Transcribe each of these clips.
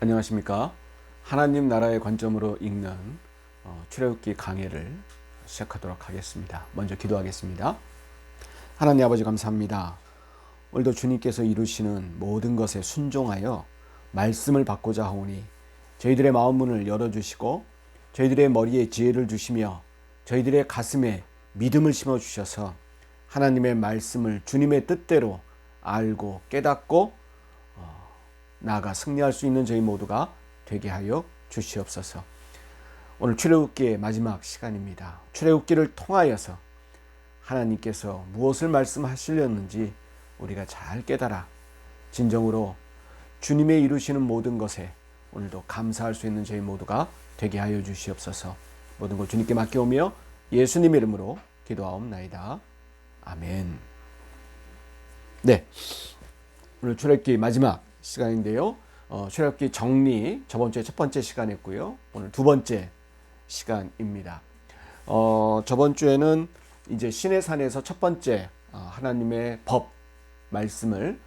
안녕하십니까. 하나님 나라의 관점으로 읽는 출애굽기 강해를 시작하도록 하겠습니다. 먼저 기도하겠습니다. 하나님 아버지 감사합니다. 오늘도 주님께서 이루시는 모든 것에 순종하여 말씀을 받고자 하오니 저희들의 마음 문을 열어주시고 저희들의 머리에 지혜를 주시며 저희들의 가슴에 믿음을 심어주셔서 하나님의 말씀을 주님의 뜻대로 알고 깨닫고 나아가 승리할 수 있는 저희 모두가 되게 하여 주시옵소서. 오늘 출애굽기의 마지막 시간입니다. 출애굽기를 통하여서 하나님께서 무엇을 말씀하시려는지 우리가 잘 깨달아 진정으로 주님의 이루시는 모든 것에 오늘도 감사할 수 있는 저희 모두가 되게 하여 주시옵소서. 모든 걸 주님께 맡겨오며 예수님 이름으로 기도하옵나이다. 아멘. 네, 오늘 출애굽기 마지막 시간인데요. 출애굽기 정리 저번 주에 첫 번째 시간이었고요. 오늘 두 번째 시간입니다. 저번 주에는 이제 시내산에서 첫 번째 하나님의 법 말씀을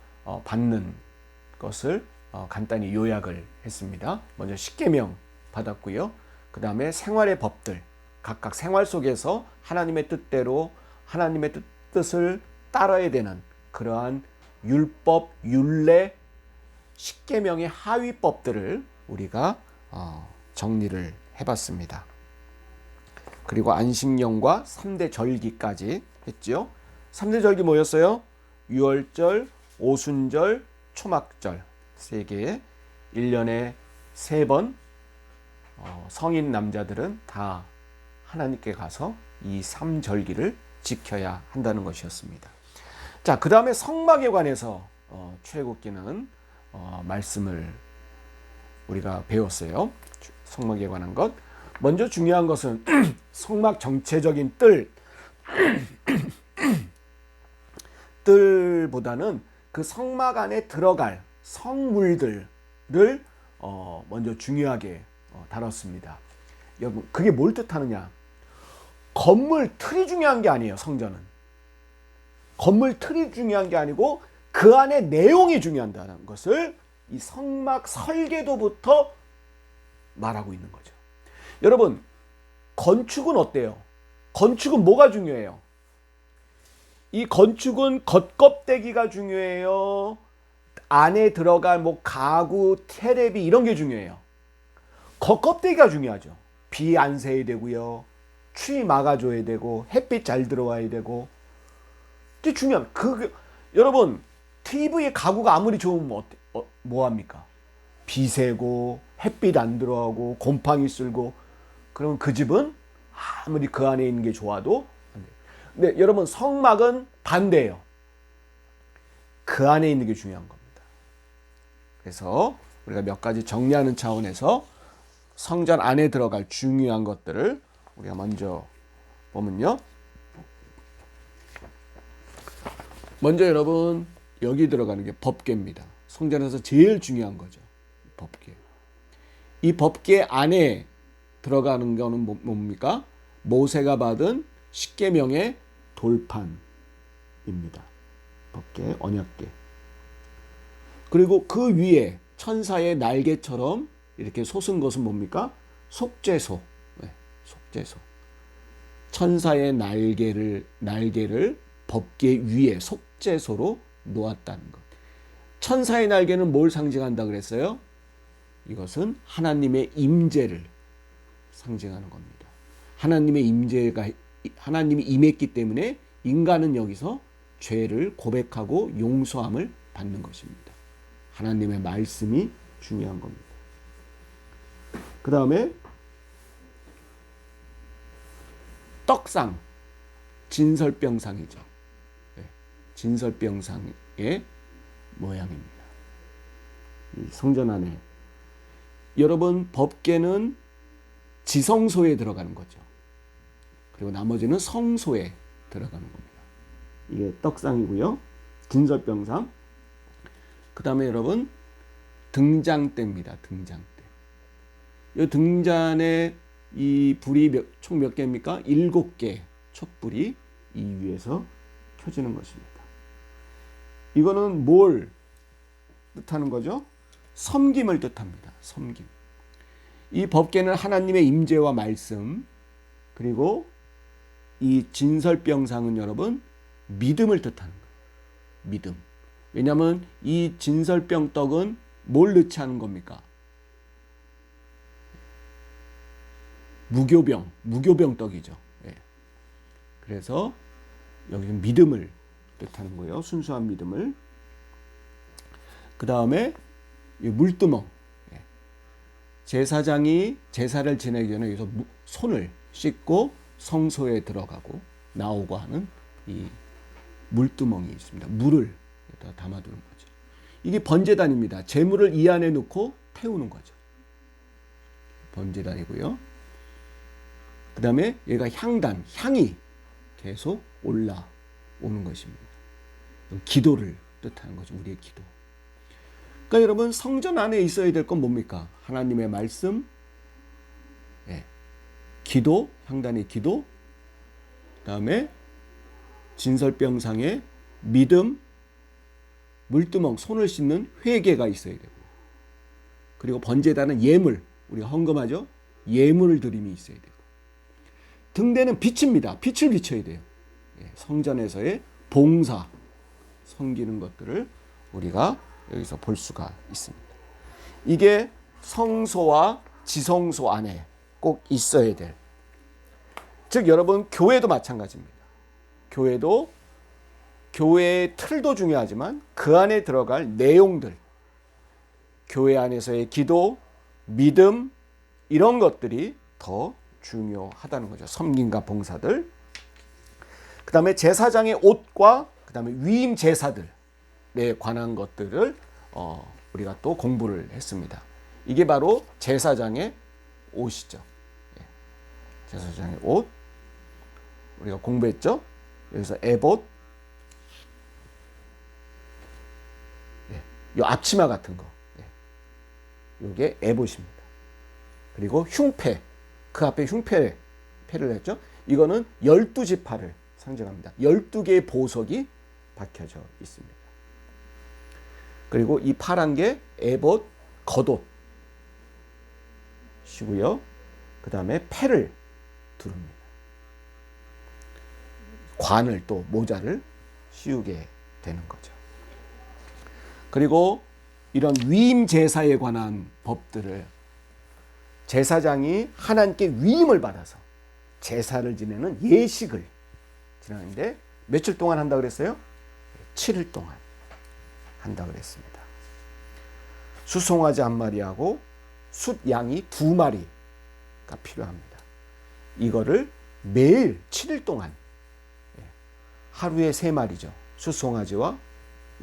받는 것을 간단히 요약을 했습니다. 먼저 십계명 받았고요. 그 다음에 생활의 법들, 각각 생활 속에서 하나님의 뜻대로 하나님의 뜻을 따라야 되는 그러한 율법, 율례, 십계명의 하위법들을 우리가 정리를 해봤습니다. 그리고 안식년과 3대 절기까지 했죠. 3대 절기 뭐였어요? 유월절, 오순절, 초막절 3개, 1년에 3번 성인 남자들은 다 하나님께 가서 이 3절기를 지켜야 한다는 것이었습니다. 자, 그 다음에 성막에 관해서 출애굽기는 말씀을 우리가 배웠어요. 성막에 관한 것. 먼저 중요한 것은 성막 전체적인 뜰보다는 그 성막 안에 들어갈 성물들을 먼저 중요하게 다뤘습니다. 여러분, 그게 뭘 뜻하느냐? 건물 틀이 중요한 게 아니에요. 성전은 건물 틀이 중요한 게 아니고 그 안에 내용이 중요하다는 것을 이 성막 설계도부터 말하고 있는 거죠. 여러분, 건축은 어때요? 건축은 뭐가 중요해요? 이 건축은 겉껍데기가 중요해요? 안에 들어갈 가구, 테레비 이런 게 중요해요? 겉껍데기가 중요하죠. 비 안 새야 되고요. 추위 막아줘야 되고 햇빛 잘 들어와야 되고. 이게 중요한 여러분, TV 가구가 아무리 좋으면 뭐합니까? 비 새고 햇빛 안 들어가고 곰팡이 쓸고 그러면 그 집은 아무리 그 안에 있는 게 좋아도 안 돼요. 근데 여러분, 성막은 반대예요. 그 안에 있는 게 중요한 겁니다. 그래서 우리가 몇 가지 정리하는 차원에서 성전 안에 들어갈 중요한 것들을 우리가 먼저 보면요. 먼저 여러분, 여기 들어가는 게 법궤입니다. 성전에서 제일 중요한 거죠. 법궤. 이 법궤 안에 들어가는 거는 뭡니까? 모세가 받은 십계명의 돌판입니다. 법궤, 언약궤. 그리고 그 위에 천사의 날개처럼 이렇게 솟은 것은 뭡니까? 속죄소. 네, 속죄소. 천사의 날개를 법궤 위에 속죄소로 놓았다는 것. 천사의 날개는 뭘 상징한다 그랬어요? 이것은 하나님의 임재를 상징하는 겁니다. 하나님의 임재가 하나님이 임했기 때문에 인간은 여기서 죄를 고백하고 용서함을 받는 것입니다. 하나님의 말씀이 중요한 겁니다. 그 다음에 떡상, 진설병상이죠. 네, 진설병상의 모양입니다. 이 성전 안에 여러분, 법궤는 지성소에 들어가는 거죠. 그리고 나머지는 성소에 들어가는 겁니다. 이게 떡상이고요. 진설병상. 그 다음에 여러분, 등장대입니다. 등장대. 이 등잔에 이 불이 총 몇 개입니까? 7개 촛불이 이 위에서 켜지는 것입니다. 이거는 뭘 뜻하는 거죠? 섬김을 뜻합니다. 섬김. 이 법궤는 하나님의 임재와 말씀, 그리고 이 진설병상은 여러분 믿음을 뜻하는 거예요. 믿음. 왜냐하면 이 진설병 떡은 뭘 넣지 않은 겁니까? 무교병 떡이죠. 예. 그래서 여기는 믿음을 뜻하는 거예요. 순수한 믿음을. 그 다음에 물두멍. 예. 제사장이 제사를 지내기 전에 여기서 손을 씻고 성소에 들어가고 나오고 하는 이 물두멍이 있습니다. 물을 담아두는 거죠. 이게 번제단입니다. 제물을 이 안에 넣고 태우는 거죠. 번제단이고요. 그 다음에 얘가 향단, 향이 계속 올라오는 것입니다. 기도를 뜻하는 거죠. 우리의 기도. 그러니까 여러분 성전 안에 있어야 될 건 뭡니까? 하나님의 말씀, 예. 기도, 향단의 기도, 그 다음에 진설병상의 믿음, 물두멍, 손을 씻는 회개가 있어야 되고, 그리고 번제단은 예물, 우리가 헌금하죠? 예물을 드림이 있어야 되고, 등대는 빛입니다. 빛을 비춰야 돼요. 예, 성전에서의 봉사, 섬기는 것들을 우리가 여기서 볼 수가 있습니다. 이게 성소와 지성소 안에 꼭 있어야 될, 즉 여러분 교회도 마찬가지입니다. 교회도 교회의 틀도 중요하지만 그 안에 들어갈 내용들, 교회 안에서의 기도, 믿음, 이런 것들이 더 중요하다는 거죠. 섬김과 봉사들. 그 다음에 제사장의 옷과 그 다음에 위임 제사들에 관한 것들을 우리가 또 공부를 했습니다. 이게 바로 제사장의 옷이죠. 예. 제사장의 옷 우리가 공부했죠. 여기서 에봇, 이 앞치마 같은 거, 이게 에봇입니다. 그리고 흉패, 그 앞에 흉패를 했죠. 이거는 12지파를 상징합니다. 12개의 보석이 박혀져 있습니다. 그리고 이 파란 게 에봇, 겉옷이고요. 그 다음에 패를 두릅니다. 관을 또 모자를 씌우게 되는 거죠. 그리고 이런 위임 제사에 관한 법들을 제사장이 하나님께 위임을 받아서 제사를 지내는 예식을 지내는데 며칠 동안 한다고 그랬어요? 7일 동안 한다고 그랬습니다. 수송아지 1마리하고 숫양이 2마리가 필요합니다. 이거를 매일 7일 동안 하루에 3마리죠. 수송아지와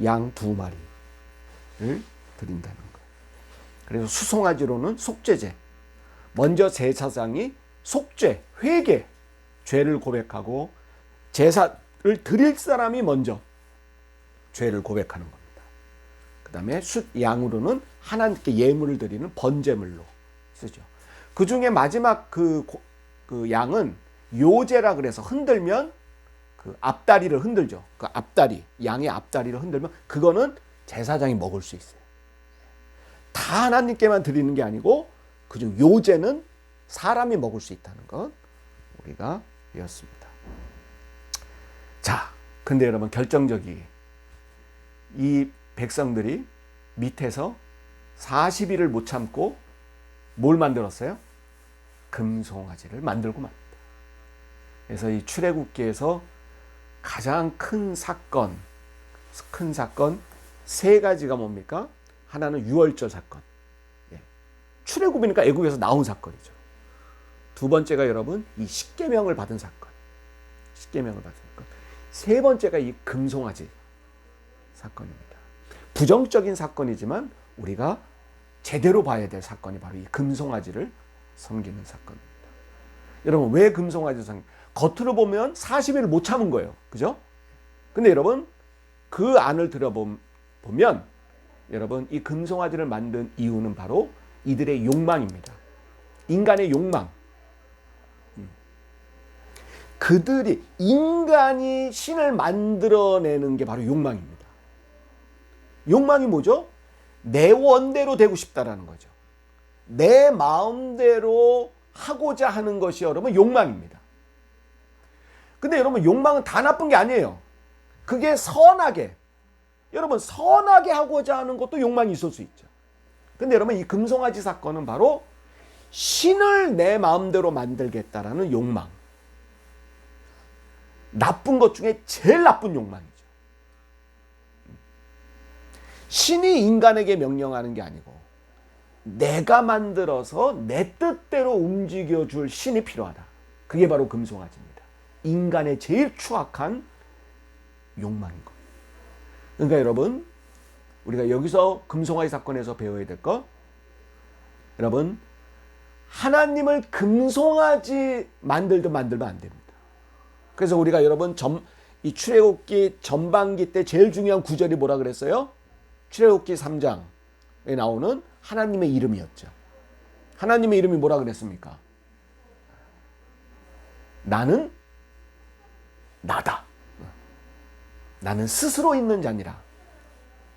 양 2마리를 드린다는 거예요. 그래서 수송아지로는 속죄제. 먼저 제사장이 속죄, 회개, 죄를 고백하고 제사를 드릴 사람이 먼저 죄를 고백하는 겁니다. 그 다음에 숫양으로는 하나님께 예물을 드리는 번제물로 쓰죠. 그 중에 마지막 그 양은 요제라 그래서 흔들면 그 앞다리를 흔들죠. 그 앞다리, 양의 앞다리를 흔들면 그거는 제사장이 먹을 수 있어요. 다 하나님께만 드리는 게 아니고 그중 요제는 사람이 먹을 수 있다는 것 우리가 배웠습니다. 자, 근데 여러분 결정적이 이 백성들이 밑에서 40일을 못 참고 뭘 만들었어요? 금송아지를 만들고 맙니다. 그래서 이 출애굽기에서 가장 큰 사건 3가지가 뭡니까? 하나는 유월절 사건. 출애굽이니까 애굽에서 나온 사건이죠. 2번째가 여러분 이 십계명을 받은 사건. 3번째가 이 금송아지 사건입니다. 부정적인 사건이지만 우리가 제대로 봐야 될 사건이 바로 이 금송아지를 섬기는 사건입니다. 여러분 왜 금송아지를 겉으로 보면 40일을 못 참은 거예요. 그죠? 근데 여러분 그 안을 들어보면 여러분 이 금송아지를 만든 이유는 바로 이들의 욕망입니다. 인간의 욕망. 그들이 인간이 신을 만들어내는 게 바로 욕망입니다. 욕망이 뭐죠? 내 원대로 되고 싶다라는 거죠. 내 마음대로 하고자 하는 것이 여러분 욕망입니다. 근데 여러분 욕망은 다 나쁜 게 아니에요. 그게 선하게, 여러분 선하게 하고자 하는 것도 욕망이 있을 수 있죠. 근데 여러분 이 금송아지 사건은 바로 신을 내 마음대로 만들겠다라는 욕망. 나쁜 것 중에 제일 나쁜 욕망이죠. 신이 인간에게 명령하는 게 아니고 내가 만들어서 내 뜻대로 움직여줄 신이 필요하다. 그게 바로 금송아지입니다. 인간의 제일 추악한 욕망인 겁니다. 그러니까 여러분 우리가 여기서 금송아지 사건에서 배워야 될 거, 여러분 하나님을 금송아지 만들면 안 됩니다. 그래서 우리가 여러분 이 출애굽기 전반기 때 제일 중요한 구절이 뭐라 그랬어요? 출애굽기 3장에 나오는 하나님의 이름이었죠. 하나님의 이름이 뭐라 그랬습니까? 나는 나다. 나는 스스로 있는 자니라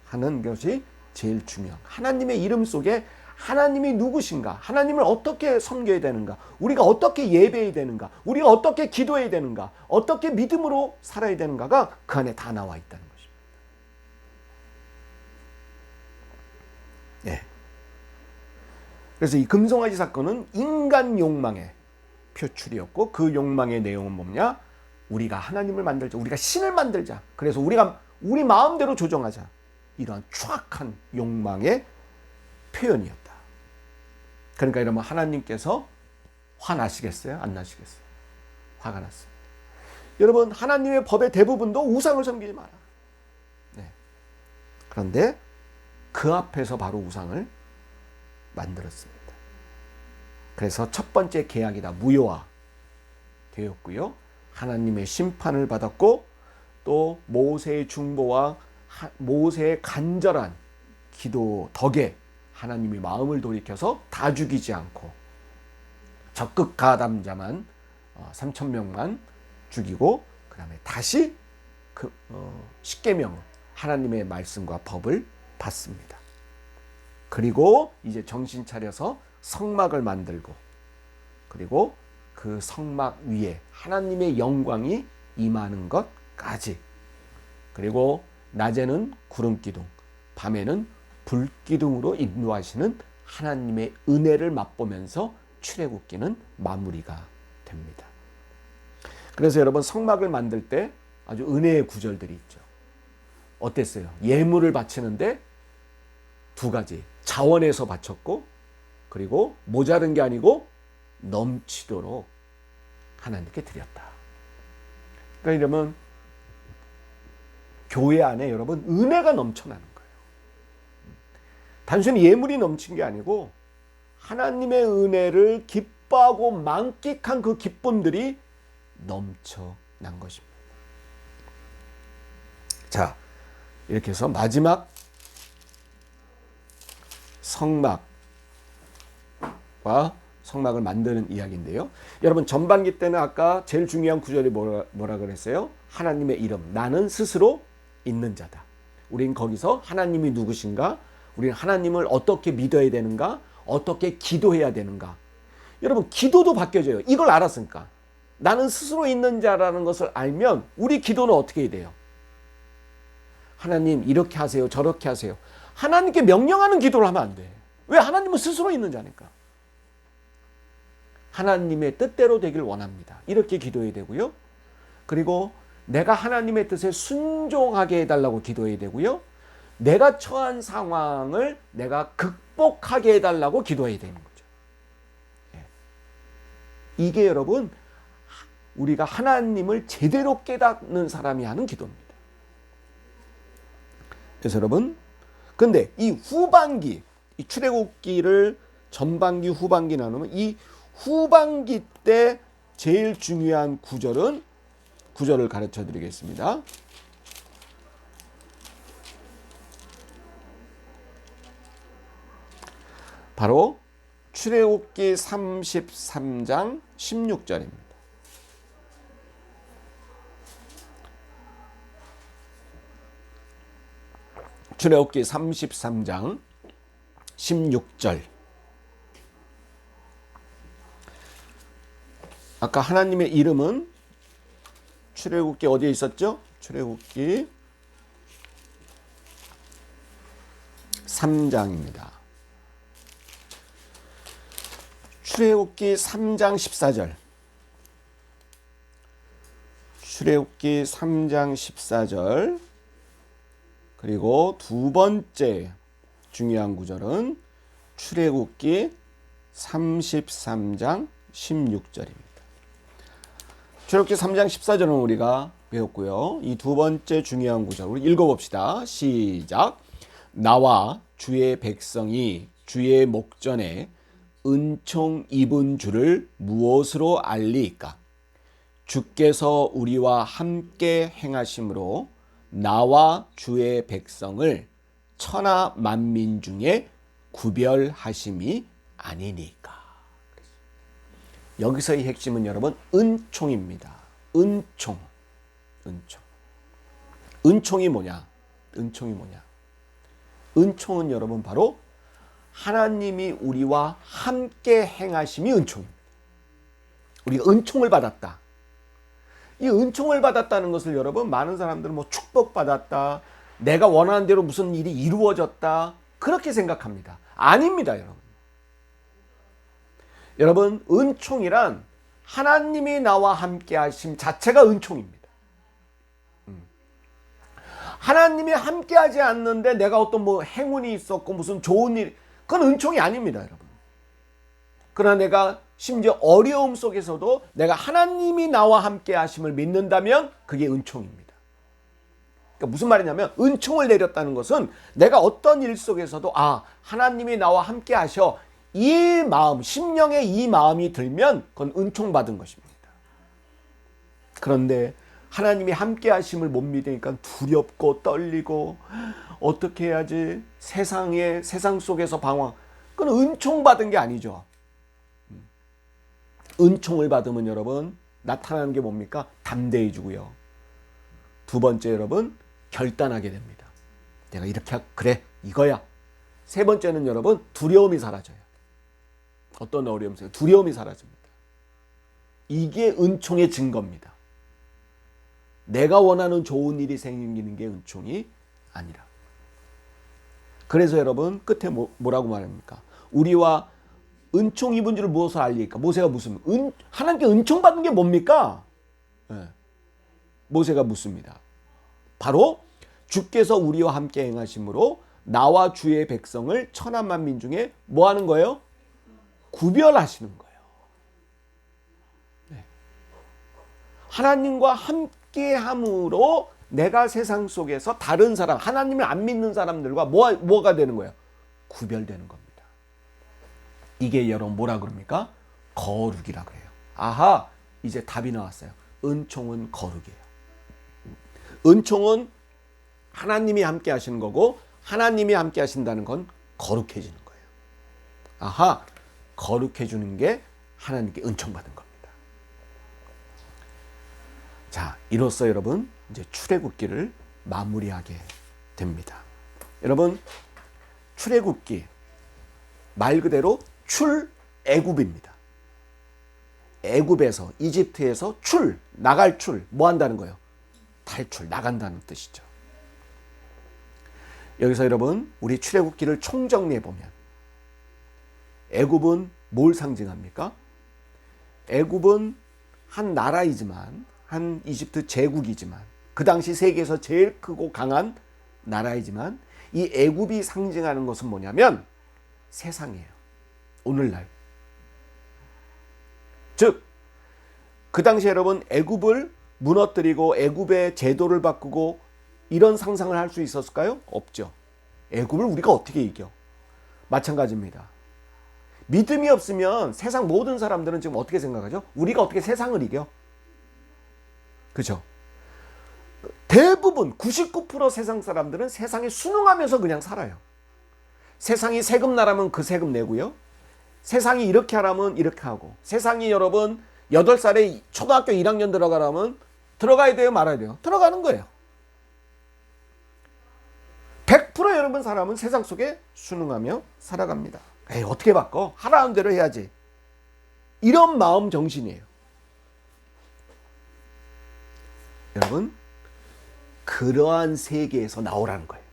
하는 것이 제일 중요한, 하나님의 이름 속에 하나님이 누구신가, 하나님을 어떻게 섬겨야 되는가, 우리가 어떻게 예배해야 되는가, 우리가 어떻게 기도해야 되는가, 어떻게 믿음으로 살아야 되는가가 그 안에 다 나와 있다는 것입니다. 네. 그래서 이 금송아지 사건은 인간 욕망의 표출이었고, 그 욕망의 내용은 뭐냐? 우리가 하나님을 만들자, 우리가 신을 만들자, 그래서 우리가 우리 마음대로 조정하자, 이러한 추악한 욕망의 표현이었다. 그러니까 여러분 하나님께서 화나시겠어요? 안 나시겠어요? 화가 났어요. 여러분 하나님의 법의 대부분도 우상을 섬기지 마라. 네. 그런데 그 앞에서 바로 우상을 만들었습니다. 그래서 첫 번째 계약이다, 무효화 되었고요. 하나님의 심판을 받았고, 또 모세의 중보와 모세의 간절한 기도 덕에 하나님이 마음을 돌이켜서 다 죽이지 않고 적극 가담자만 3,000명만 죽이고, 그 다음에 다시 십계명 하나님의 말씀과 법을 받습니다. 그리고 이제 정신 차려서 성막을 만들고, 그리고 그 성막 위에 하나님의 영광이 임하는 것까지, 그리고 낮에는 구름기둥, 밤에는 불기둥으로 인도하시는 하나님의 은혜를 맛보면서 출애굽기는 마무리가 됩니다. 그래서 여러분 성막을 만들 때 아주 은혜의 구절들이 있죠. 어땠어요? 예물을 바치는데 두 가지, 자원에서 바쳤고, 그리고 모자른 게 아니고 넘치도록 하나님께 드렸다. 그러니까 이러면 교회 안에 여러분 은혜가 넘쳐나는 거예요. 단순히 예물이 넘친 게 아니고 하나님의 은혜를 기뻐하고 만끽한 그 기쁨들이 넘쳐난 것입니다. 자, 이렇게 해서 마지막 성막과 성막을 만드는 이야기인데요. 여러분 전반기 때는 아까 제일 중요한 구절이 뭐라 그랬어요? 하나님의 이름, 나는 스스로 있는 자다. 우린 거기서 하나님이 누구신가, 우리는 하나님을 어떻게 믿어야 되는가, 어떻게 기도해야 되는가. 여러분 기도도 바뀌어져요. 이걸 알았으니까. 나는 스스로 있는 자라는 것을 알면 우리 기도는 어떻게 해야 돼요? 하나님 이렇게 하세요, 저렇게 하세요. 하나님께 명령하는 기도를 하면 안 돼. 왜? 하나님은 스스로 있는 자니까. 하나님의 뜻대로 되길 원합니다. 이렇게 기도해야 되고요. 그리고 내가 하나님의 뜻에 순종하게 해달라고 기도해야 되고요. 내가 처한 상황을 내가 극복하게 해달라고 기도해야 되는 거죠. 이게 여러분 우리가 하나님을 제대로 깨닫는 사람이 하는 기도입니다. 그래서 여러분, 근데 이 후반기, 이 출애굽기를 전반기, 후반기 나누면 이 후반기 때 제일 중요한 구절을 가르쳐 드리겠습니다. 바로 출애굽기 33장 16절입니다. 출애굽기 33장 16절. 아까 하나님의 이름은 출애굽기 어디에 있었죠? 출애굽기 3장입니다. 출애굽기 3장 14절. 출애굽기 3장 14절. 그리고 두 번째 중요한 구절은 출애굽기 33장 16절입니다. 출애굽기 3장 14절은 우리가 배웠고요. 이 두 번째 중요한 구절 우리 읽어봅시다. 시작. 나와 주의 백성이 주의 목전에 은총 입은 줄을 무엇으로 알리이까? 주께서 우리와 함께 행하심으로 나와 주의 백성을 천하 만민 중에 구별하심이 아니니까. 여기서의 핵심은 여러분 은총입니다. 은총. 은총이 뭐냐? 은총은 여러분 바로 하나님이 우리와 함께 행하심이 은총입니다. 우리가 은총을 받았다. 이 은총을 받았다는 것을 여러분 많은 사람들은 뭐 축복받았다. 내가 원하는 대로 무슨 일이 이루어졌다. 그렇게 생각합니다. 아닙니다, 여러분. 여러분, 은총이란 하나님이 나와 함께 하심 자체가 은총입니다. 하나님이 함께 하지 않는데 내가 어떤 뭐 행운이 있었고 무슨 좋은 일, 그건 은총이 아닙니다, 여러분. 그러나 내가 심지어 어려움 속에서도 내가 하나님이 나와 함께 하심을 믿는다면 그게 은총입니다. 그러니까 무슨 말이냐면 은총을 내렸다는 것은 내가 어떤 일 속에서도 하나님이 나와 함께 하셔. 이 마음, 심령에 이 마음이 들면 그건 은총 받은 것입니다. 그런데 하나님이 함께 하심을 못 믿으니까 두렵고 떨리고 어떻게 해야지? 세상 속에서 방황. 그건 은총 받은 게 아니죠. 은총을 받으면 여러분 나타나는 게 뭡니까? 담대해지고요. 두 번째 여러분 결단하게 됩니다. 내가 이렇게 그래 이거야. 세 번째는 여러분 두려움이 사라져요. 어떤 어려움이 있어요? 두려움이 사라집니다. 이게 은총의 증거입니다. 내가 원하는 좋은 일이 생기는 게 은총이 아니라. 그래서 여러분 끝에 뭐라고 말합니까? 우리와 은총 입은 줄을 무엇을 알리까? 모세가 묻습니다. 하나님께 은총 받는 게 뭡니까? 네. 모세가 묻습니다. 바로 주께서 우리와 함께 행하심으로 나와 주의 백성을 천하 만민 중에 뭐 하는 거예요? 구별하시는 거예요. 네. 하나님과 함께 함으로 내가 세상 속에서 다른 사람, 하나님을 안 믿는 사람들과 뭐가 되는 거예요? 구별되는 겁니다. 이게 여러분 뭐라 그럽니까? 거룩이라 그래요. 아하, 이제 답이 나왔어요. 은총은 거룩이에요. 은총은 하나님이 함께 하시는 거고 하나님이 함께 하신다는 건 거룩해지는 거예요. 아하, 거룩해주는 게 하나님께 은총받은 겁니다. 자, 이로써 여러분 이제 출애굽기를 마무리하게 됩니다. 여러분 출애굽기 말 그대로 출애굽입니다. 애굽에서 이집트에서 나갈 뭐 한다는 거예요? 탈출, 나간다는 뜻이죠. 여기서 여러분 우리 출애굽기를 총정리해 보면 애굽은 뭘 상징합니까? 애굽은 한 나라이지만 한 이집트 제국이지만 그 당시 세계에서 제일 크고 강한 나라이지만 이 애굽이 상징하는 것은 뭐냐면 세상이에요. 오늘날. 즉, 그 당시 여러분 애굽을 무너뜨리고 애굽의 제도를 바꾸고 이런 상상을 할 수 있었을까요? 없죠. 애굽을 우리가 어떻게 이겨? 마찬가지입니다. 믿음이 없으면 세상 모든 사람들은 지금 어떻게 생각하죠? 우리가 어떻게 세상을 이겨? 그죠? 대부분 99% 세상 사람들은 세상에 순응하면서 그냥 살아요. 세상이 세금 나라면 그 세금 내고요. 세상이 이렇게 하라면 이렇게 하고, 세상이 여러분 8살에 초등학교 1학년 들어가라면 들어가야 돼요, 말아야 돼요? 들어가는 거예요. 100% 앞으로 여러분 사람은 세상 속에 순응하며 살아갑니다. 에이, 어떻게 바꿔? 하라는 대로 해야지. 이런 마음 정신이에요. 여러분, 그러한 세계에서 나오라는 거예요.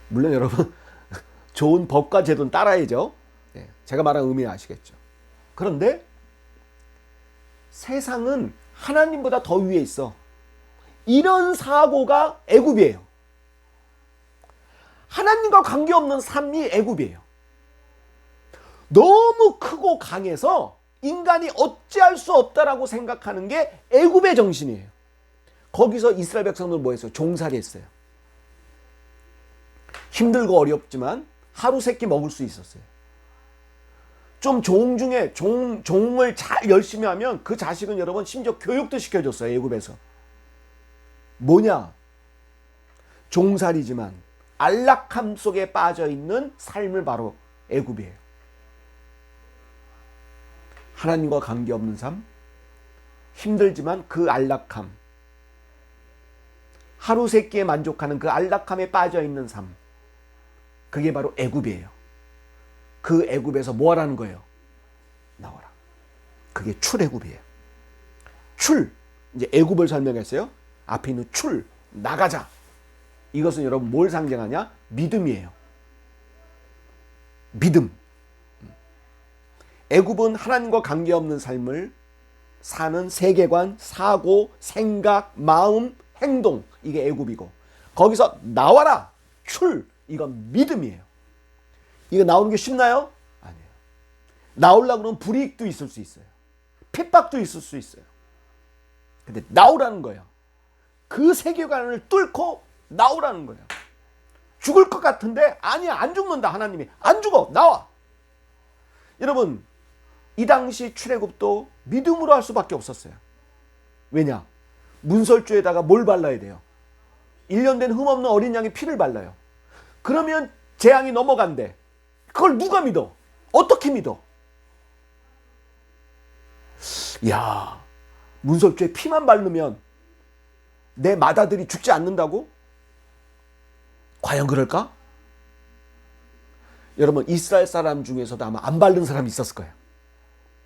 물론 여러분 좋은 법과 제도는 따라야죠. 제가 말한 의미 아시겠죠. 그런데 세상은 하나님보다 더 위에 있어. 이런 사고가 애굽이에요. 하나님과 관계없는 삶이 애굽이에요. 너무 크고 강해서 인간이 어찌할 수 없다라고 생각하는 게 애굽의 정신이에요. 거기서 이스라엘 백성들 뭐 했어요? 종살이 했어요. 힘들고 어렵지만 하루 세 끼 먹을 수 있었어요. 좀 종 중에 종을 잘 열심히 하면 그 자식은 여러분 심지어 교육도 시켜줬어요. 애굽에서. 뭐냐? 종살이지만 안락함 속에 빠져있는 삶을 바로 애굽이에요. 하나님과 관계없는 삶, 힘들지만 그 안락함, 하루 세 끼에 만족하는 그 안락함에 빠져있는 삶, 그게 바로 애굽이에요. 그 애굽에서 뭐 하라는 거예요? 나와라. 그게 출애굽이에요. 출, 이제 애굽을 설명했어요. 앞에 있는 출, 나가자. 이것은 여러분 뭘 상징하냐? 믿음이에요. 믿음. 애굽은 하나님과 관계없는 삶을 사는 세계관, 사고, 생각, 마음, 행동, 이게 애굽이고, 거기서 나와라, 출, 이건 믿음이에요. 이거 나오는 게 쉽나요? 아니에요. 나오려고 그러면 불이익도 있을 수 있어요. 핍박도 있을 수 있어요. 근데 나오라는 거예요. 그 세계관을 뚫고 나오라는 거예요. 죽을 것 같은데 아니야, 안 죽는다. 하나님이 안 죽어, 나와. 여러분, 이 당시 출애굽도 믿음으로 할 수밖에 없었어요. 왜냐? 문설주에다가 뭘 발라야 돼요? 1년 된 흠없는 어린 양의 피를 발라요. 그러면 재앙이 넘어간대. 그걸 누가 믿어? 어떻게 믿어? 야, 문설주에 피만 바르면 내 맏아들이 죽지 않는다고? 과연 그럴까? 여러분, 이스라엘 사람 중에서도 아마 안 바른 사람이 있었을 거예요.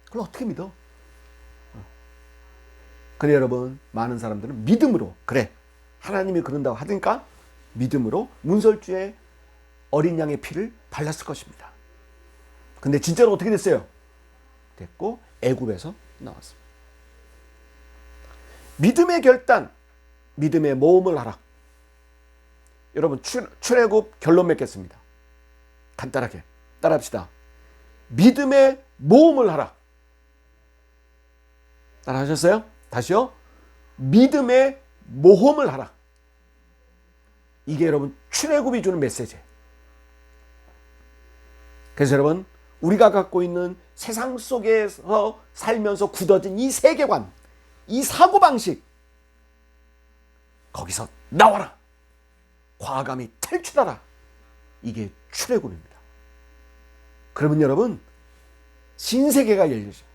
그걸 어떻게 믿어? 근데 여러분, 많은 사람들은 믿음으로, 그래, 하나님이 그런다고 하니까 믿음으로 문설주에 어린 양의 피를 발랐을 것입니다. 근데 진짜로 어떻게 됐어요? 됐고 애굽에서 나왔습니다. 믿음의 결단, 믿음의 모험을 하라. 여러분, 출애굽 결론 맺겠습니다. 간단하게 따라합시다. 믿음의 모험을 하라. 따라하셨어요? 다시요. 믿음의 모험을 하라. 이게 여러분 출애굽이 주는 메시지예요. 그래서 여러분, 우리가 갖고 있는 세상 속에서 살면서 굳어진 이 세계관, 이 사고방식, 거기서 나와라. 과감히 탈출하라. 이게 출애굽입니다. 그러면 여러분, 신세계가 열려집니다.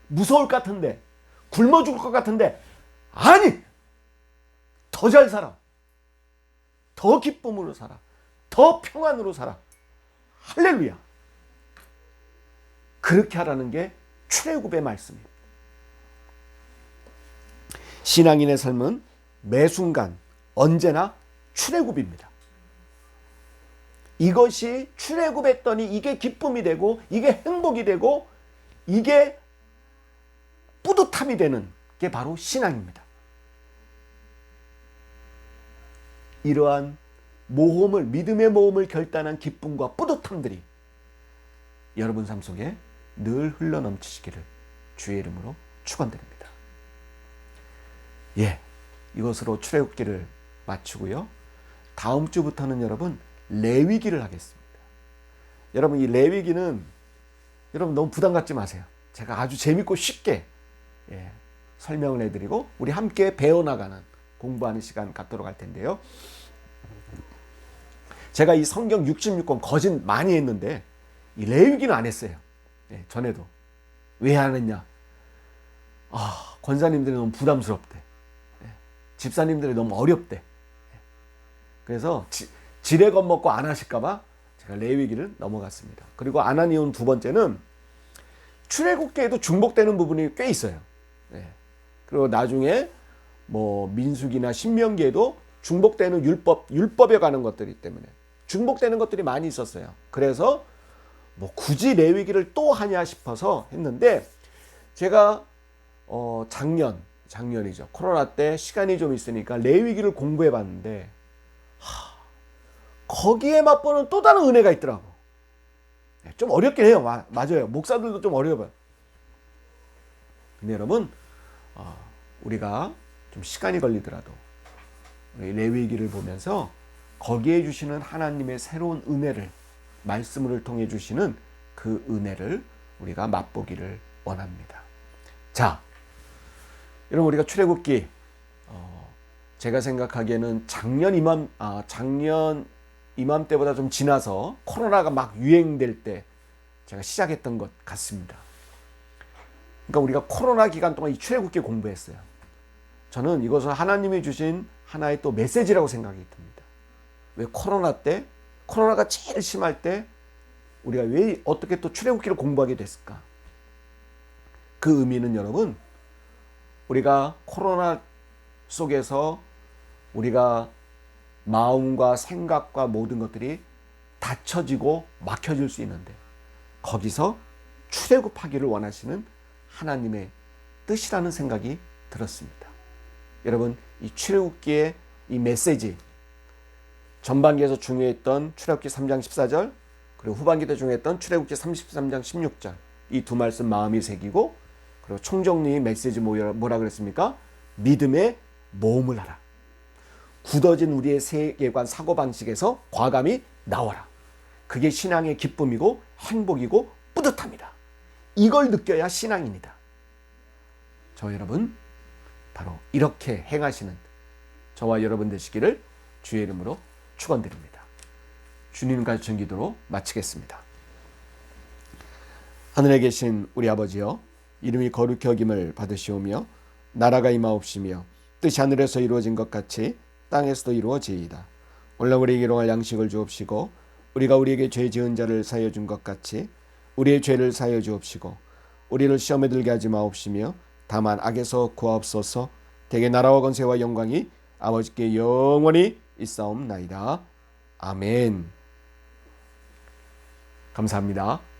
무서울 것 같은데, 굶어 죽을 것 같은데, 아니! 더 잘 살아. 더 기쁨으로 살아. 더 평안으로 살아. 할렐루야. 그렇게 하라는 게 출애굽의 말씀입니다. 신앙인의 삶은 매 순간 언제나 출애굽입니다. 이것이 출애굽했더니 이게 기쁨이 되고, 이게 행복이 되고, 이게 뿌듯함이 되는 게 바로 신앙입니다. 이러한 모험을, 믿음의 모험을 결단한 기쁨과 뿌듯함들이 여러분 삶 속에 늘 흘러넘치시기를 주의 이름으로 축원드립니다. 예, 이것으로 출애굽기를 마치고요. 다음 주부터는 여러분 레위기를 하겠습니다. 여러분, 이 레위기는 여러분 너무 부담 갖지 마세요. 제가 아주 재밌고 쉽게 설명을 해드리고 우리 함께 배워나가는, 공부하는 시간 갖도록 할 텐데요. 제가 이 성경 66권 거짓 많이 했는데 이 레위기는 안 했어요. 전에도. 왜 안 했냐? 권사님들이 너무 부담스럽대. 집사님들이 너무 어렵대. 그래서 지레 겁먹고 안 하실까봐 제가 레위기를 넘어갔습니다. 그리고 안 한 이유는 두 번째는 출애굽기에도 중복되는 부분이 꽤 있어요. 네. 그리고 나중에 뭐 민수기나 신명기에도 중복되는 율법에 관한 것들이기 때문에 중복되는 것들이 많이 있었어요. 그래서 뭐 굳이 레위기를 또 하냐 싶어서 했는데 제가 작년이죠. 코로나 때 시간이 좀 있으니까 레위기를 공부해 봤는데 거기에 맛보는 또 다른 은혜가 있더라고. 좀 어렵긴 해요. 맞아요. 목사들도 좀 어려워요. 근데 여러분 우리가 좀 시간이 걸리더라도 우리 레위기를 보면서 거기에 주시는 하나님의 새로운 은혜를 말씀을 통해 주시는 그 은혜를 우리가 맛보기를 원합니다. 자, 여러분 우리가 출애굽기 제가 생각하기에는 작년 이맘때보다 좀 지나서 코로나가 막 유행될 때 제가 시작했던 것 같습니다. 그러니까 우리가 코로나 기간 동안 이 출애굽기 공부했어요. 저는 이것을 하나님이 주신 하나의 또 메시지라고 생각이 듭니다. 왜 코로나가 제일 심할 때 우리가 왜 어떻게 또 출애굽기를 공부하게 됐을까? 그 의미는 여러분, 우리가 코로나 속에서 우리가 마음과 생각과 모든 것들이 닫혀지고 막혀질 수 있는데 거기서 출애굽하기를 원하시는 하나님의 뜻이라는 생각이 들었습니다. 여러분, 이 출애굽기의 이 메시지, 전반기에서 중요했던 출애굽기 3장 14절 그리고 후반기 때 중요했던 출애굽기 33장 16절 이 두 말씀 마음이 새기고 그리고 총정리 메시지 뭐라 그랬습니까? 믿음의 모험을 하라. 굳어진 우리의 세계관 사고방식에서 과감히 나와라. 그게 신앙의 기쁨이고 행복이고 뿌듯합니다. 이걸 느껴야 신앙입니다. 저 여러분 바로 이렇게 행하시는 저와 여러분 되시기를 주의 이름으로 축원드립니다. 주님 가르친 기도로 마치겠습니다. 하늘에 계신 우리 아버지여, 이름이 거룩히 여김을 받으시오며 나라가 임하옵시며 뜻이 하늘에서 이루어진 것 같이 땅에서도 이루어지이다. 오늘 우리에게 일용할 양식을 주옵시고 우리가 우리에게 죄 지은 자를 사하여 준 것 같이 우리의 죄를 사하여 주옵시고 우리를 시험에 들게 하지 마옵시며 다만 악에서 구하옵소서. 대개 나라와 권세와 영광이 아버지께 영원히 있사옵나이다. 아멘. 감사합니다.